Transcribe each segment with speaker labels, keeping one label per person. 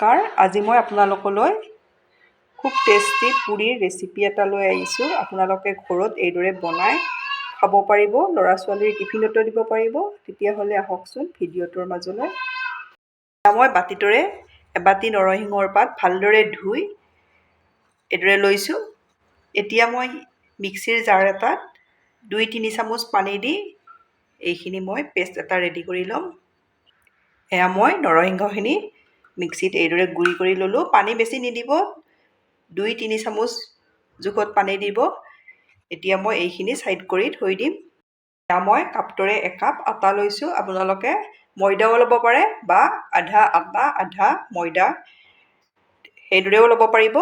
Speaker 1: নমস্কাৰ। আজি মই আপোনালোকলৈ খুব টেষ্টি পুৰিৰ ৰেচিপি এটা লৈ আহিছোঁ। আপোনালোকে ঘৰত এইদৰে বনাই খাব পাৰিব, ল'ৰা ছোৱালীৰ টিফিনতো দিব পাৰিব। তেতিয়াহ'লে আহকচোন ভিডিঅ'টোৰ মাজলৈ। মই বাতিটোৰে এবাতি নৰসিংহৰ পাত ভালদৰে ধুই এইদৰে লৈছোঁ। এতিয়া মই মিক্সিৰ জাৰ এটাত 2-3 চামুচ পানী দি এইখিনি মই পেষ্ট এটা ৰেডি কৰি ল'ম। এয়া মই নৰসিংহখিনি মিক্সিত এইদৰে গুড়ি কৰি ল'লোঁ। পানী বেছি নিদিব, 2-3 চামুচ জোখত পানী দিব। এতিয়া মই এইখিনি ছাইড কৰি থৈ দিম। এতিয়া মই কাপটোৰে একাপ আটা লৈছোঁ। আপোনালোকে ময়দাও ল'ব পাৰে বা আধা আটা আধা ময়দা সেইদৰেও ল'ব পাৰিব।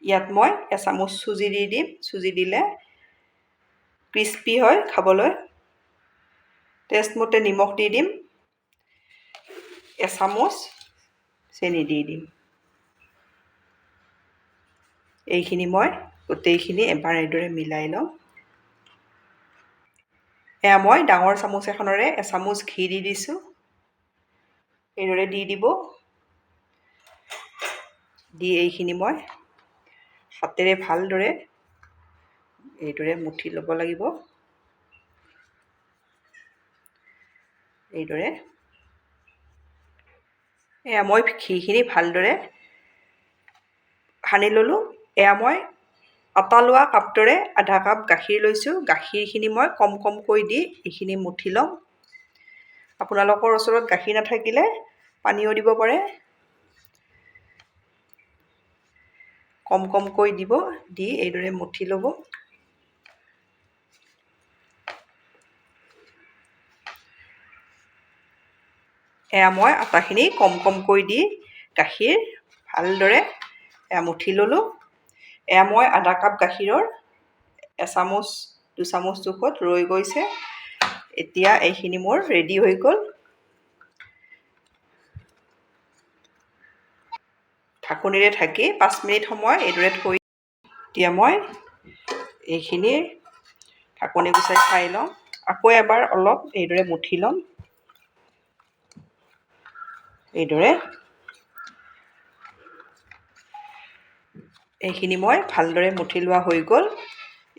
Speaker 1: ইয়াত মই এচামুচ চুজি দি দিম। চুজি দিলে ক্ৰিস্পি হয় খাবলৈ। টেষ্টমতে নিমখ দি দিম। এচামুচ চেনি দি দিম। এইখিনি মই গোটেইখিনি এবাৰ এইদৰে মিলাই লওঁ। এয়া মই ডাঙৰ চামুচ এখনেৰে এচামুচ ঘি দি দিছোঁ। এইদৰে দি দিব। দি এইখিনি মই হাতেৰে ভালদৰে এইদৰে মুঠি ল'ব লাগিব। এইদৰে এয়া মই ঘিখিনি ভালদৰে সানি ল'লোঁ। এয়া মই আটা লোৱা কাপটোৰে আধা কাপ গাখীৰ লৈছোঁ। গাখীৰখিনি মই কম কমকৈ দি এইখিনি মুঠি ল'ম। আপোনালোকৰ ওচৰত গাখীৰ নাথাকিলে পানীও দিব পাৰে। কম কমকৈ দিব, দি এইদৰে মুঠি ল'ব। এয়া মই আটাখিনি কম কমকৈ দি গাখীৰ ভালদৰে মুঠি ল'লোঁ। এয়া মই আধা কাপ গাখীৰৰ এচামুচ 2 চামুচ জোখত ৰৈ গৈছে। এতিয়া এইখিনি মোৰ ৰেডি হৈ গ'ল। ঢাকনিৰে ঢাকি 5 মিনিট সময় এইদৰে থৈ এতিয়া মই এইখিনি ঢাকনি গুচাই খাই লওঁ। আকৌ এবাৰ অলপ এইদৰে মুঠি ল'ম। এইদৰে এইখিনি মই ভালদৰে মুঠি লোৱা হৈ গ'ল।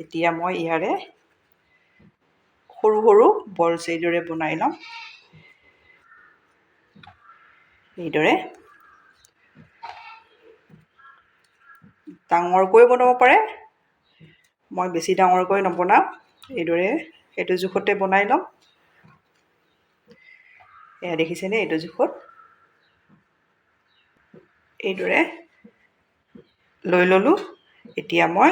Speaker 1: এতিয়া মই ইয়াৰে সৰু সৰু বলছ এইদৰে বনাই ল'ম। এইদৰে ডাঙৰকৈ বনাব পাৰে। মই বেছি ডাঙৰকৈ নবনাওঁ। এইদৰে সেইটো জোখতে বনাই ল'ম। এয়া দেখিছেনে এইটো জোখত। এইদৰে লৈ ল'লোঁ। এতিয়া মই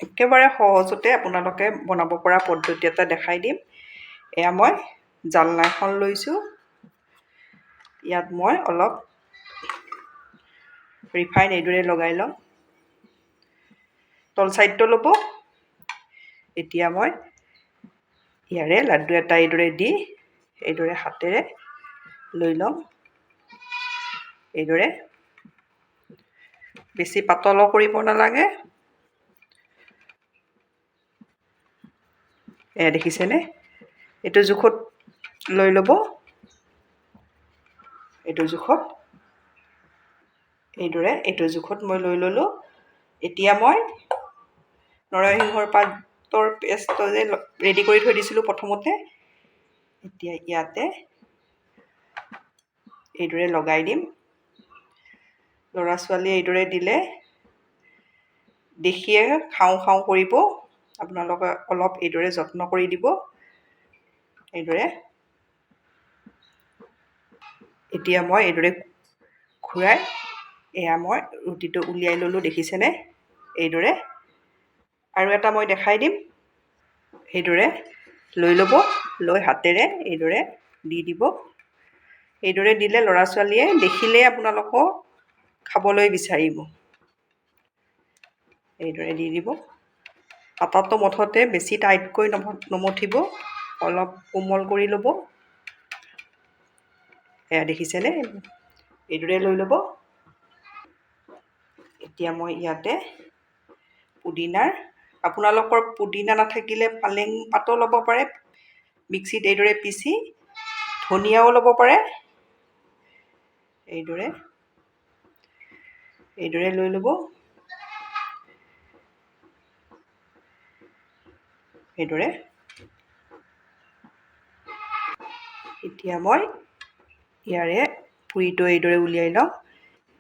Speaker 1: একেবাৰে সহজতে আপোনালোকে বনাব পৰা পদ্ধতি এটা দেখাই দিম। এয়া মই জালনা এখন লৈছোঁ। ইয়াত মই অলপ ৰিফাইন এইদৰে লগাই ল'ম। তল ছাইডটো ল'ব। এতিয়া মই ইয়াৰে লাড্ডু এটা এইদৰে দি এইদৰে হাতেৰে লৈ ল'ম। এইদৰে বেছি পাতলো কৰিব নালাগে। এয়া দেখিছেনে এইটো জোখত লৈ ল'ব। এইটো জোখত এইদৰে এইটো জোখত মই লৈ ল'লোঁ। এতিয়া মই নৰসিংহৰ পাতৰ পেষ্টটো যে ৰেডি কৰি থৈ দিছিলোঁ প্ৰথমতে, এতিয়া ইয়াতে এইদৰে লগাই দিম। ল'ৰা ছোৱালীয়ে এইদৰে দিলে দেখিয়ে খাওঁ খাওঁ কৰিব। আপোনালোকে অলপ এইদৰে যত্ন কৰি দিব। এইদৰে এতিয়া মই এইদৰে ঘূৰাই এয়া মই ৰুটিটো উলিয়াই ল'লোঁ। দেখিছেনে এইদৰে। আৰু এটা মই দেখাই দিম। এইদৰে লৈ ল'ব। লৈ হাতেৰে এইদৰে দি দিব। এইদৰে দিলে ল'ৰা ছোৱালীয়ে দেখিলেই আপোনালোকক খাবলৈ বিচাৰিব। এইদৰে দি দিব। আটাটো মুঠতে বেছি টাইটকৈ নমঠিব, অলপ কোমল কৰি ল'ব। এয়া দেখিছেনে এইদৰে লৈ ল'ব। এতিয়া মই ইয়াতে আপোনালোকৰ পুদিনা নাথাকিলে পালেং পাতো ল'ব পাৰে। মিক্সিত এইদৰে পিচি ধনিয়াও ল'ব পাৰে। এইদৰে লৈ ল'ব। এইদৰে এতিয়া মই ইয়াৰে পুৰিটো এইদৰে উলিয়াই লওঁ।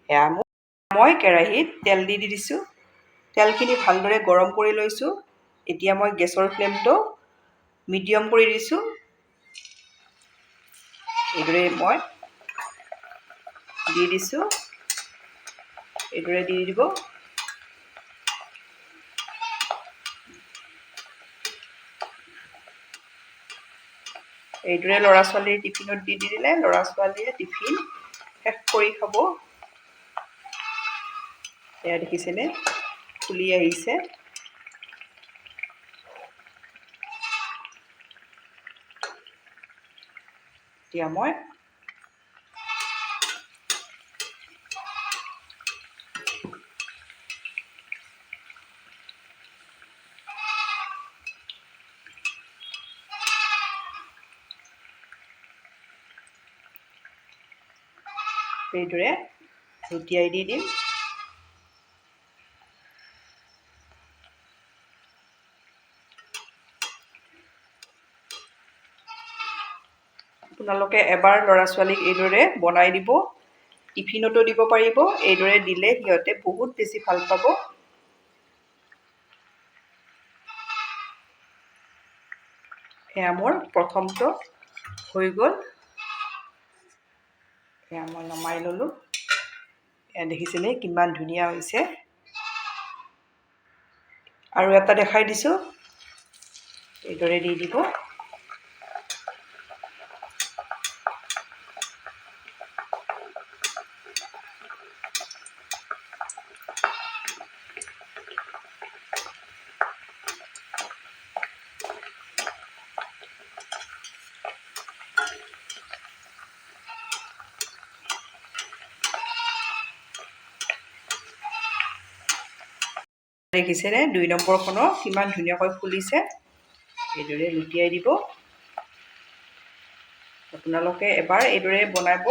Speaker 1: এয়া মই কেৰাহীত তেল দি দিছোঁ। তেলখিনি ভালদৰে গৰম কৰি লৈছোঁ। এতিয়া মই গেছৰ ফ্লেমটো মিডিয়াম কৰি দিছোঁ। এইদৰে মই দি দিছোঁ। এইদৰে দি দিব। এইদৰে ল'ৰা ছোৱালীৰ টিফিনত দি দিলে ল'ৰা ছোৱালীয়ে টিফিন শেষ কৰি খাব। এয়া দেখিছেনে ফুলি আহিছে। এতিয়া মই এইদৰে লুটিয়াই দি দিম। আপোনালোকে এবাৰ ল'ৰা ছোৱালীক এইদৰে বনাই দিব। টিফিনতো দিব পাৰিব। এইদৰে দিলে সিহঁতে বহুত বেছি ভাল পাব। এয়া মোৰ প্ৰথমটো হৈ গ'ল। এয়া মই নমাই ল'লোঁ। এয়া দেখিছেনে কিমান ধুনীয়া হৈছে। আৰু এটা দেখাই দিছোঁ। এইদৰে দি দিব। দেখিছেনে 2 নম্বৰখনো কিমান ধুনীয়াকৈ ফুলিছে। এইদৰে লুটিয়াই দিব। আপোনালোকে এবাৰ এইদৰে বনাব।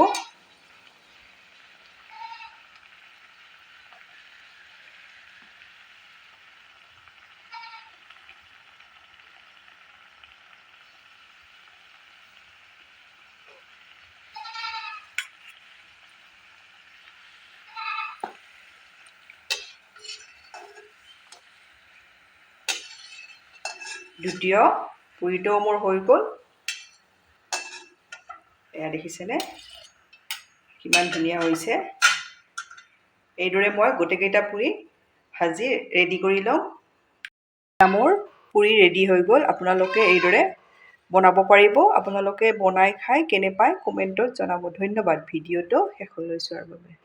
Speaker 1: দ্বিতীয় পুৰিটো মোৰ হৈ গ'ল। এয়া দেখিছেনে কিমান ধুনীয়া হৈছে। এইদৰে মই গোটেইকেইটা পুৰি ভাজি ৰেডি কৰি লওঁ। মোৰ পুৰি ৰেডি হৈ গ'ল। আপোনালোকে এইদৰে বনাব পাৰিব। আপোনালোকে বনাই খাই কেনে পায় কমেণ্টত জনাব। ধন্যবাদ ভিডিঅ'টো শেষলৈ চোৱাৰ বাবে।